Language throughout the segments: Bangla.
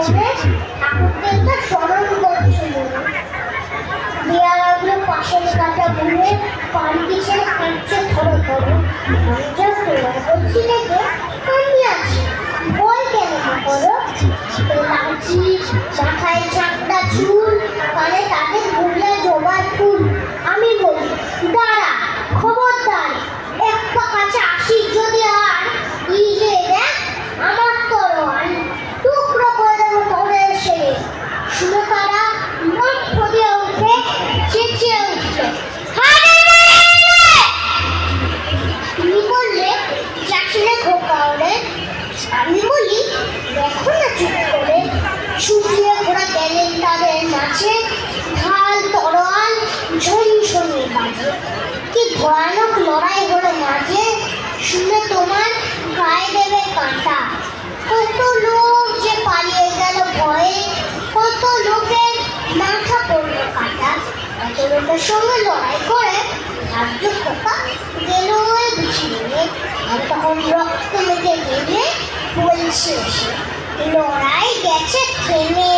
ফোনে ঠাকুরদেরকে স্মরণ করছিল। দেয়ালগুলো পাশের কাটা ঘুরে পান পিছিয়ে কাঁদছে ধরো ধরো। আমি যা প্রেরণ করছি দেখে কান্দি আছি। ভয় কেন করো? লাঠি, মাথায় চাকটা চুল, কানে তাতে ঘুরলে জবার ফুল। আমি বলি দাঁড়া, খবরদার, এক পা কাছে আসিস যদি আর এই যে দেখ আমার তরোয়াল, টুকরো করে দেবো ধরে এসে। শুনে তারা মাঠ দিয়ে উঠে চেঁচিয়ে উঠল, তুমি বললে যাচ্ছিলে খোকা ওরে। আমি বলি দেখো না চুপ করে। শুকিয়ে ঘোরা গেলেন তাদের মাঝে, ঢাল তরোয়াল ঝনঝনিয়ে বাজে। কি ভয়ানক লড়াই হলো মাঝে, শুনে তোমার গায়ে দেবে কাঁটা। কত লোক যে পালিয়ে গেল ভয়ে, কত লোকের মাথা পড়লো কাটা। এত লোকের সঙ্গে লড়াই করে ভাগ্য খোকা গেল ওই বিছিয়ে। আর তখন রক্ত মেখে গেলে বলছে এসে, লড়াই গেছে থেমে।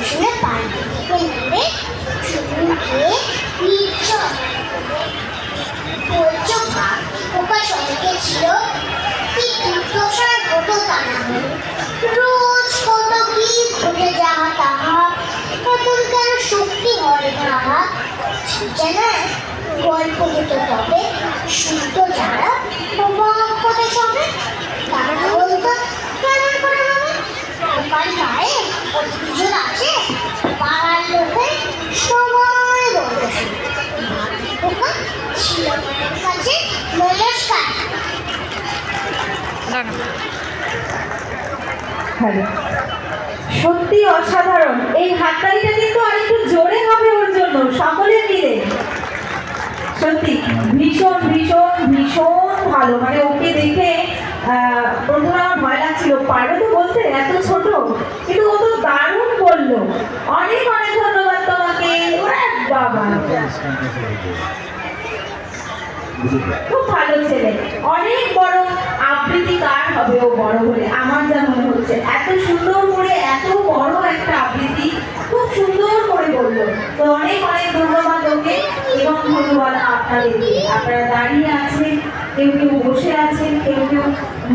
শুনে পাল্টে থেকে নেমে চুমু খেয়ে বলছো ভাগ খোকা সঙ্গে ছিল। কি দুর্দশার হতো তা না হলো, রোজ কত কি ঘটে যাহা তাহা, এখন কেন শক্তি হয় তাহা। যেন গল্প হতো তবে শুনতো যারা অবাক হতে সবে। তারা বলতো কেমন করে হবে, খোকার গায়ে অভিযোগ আছে। পাড়ার লোকে সবাই বলতো খোকা ছিল মায়ের কাছে নমস্কার। সত্যি অসাধারণ। এই হাততালিটা কিন্তু আরেকটু জোরে হবে ওর জন্য, সকলে মিলে। সত্যি ভীষণ ভীষণ ভীষণ ভালো। মানে ওকে দেখে প্রথমে আমার ভয় লাগছিল, পারবে তো বলতে, এত ছোট, কিন্তু ও তো দারুণ বললো। অনেক অনেক ধন্যবাদ তোমাকে। ওরে বাবা, খুব ভালো ছেলে, অনেক বড় আবৃত্তিকার হবে ও বড় হলে, আমার যা মনে হচ্ছে। এত সুন্দর করে এত বড় একটা আবৃত্তি খুব সুন্দর করে বললো। তো অনেক অনেক ধন্যবাদ ওকে, এবং ধন্যবাদ আপনাদেরকে। আপনারা দাঁড়িয়ে আছেন, কেউ কেউ বসে আছেন, কেউ কেউ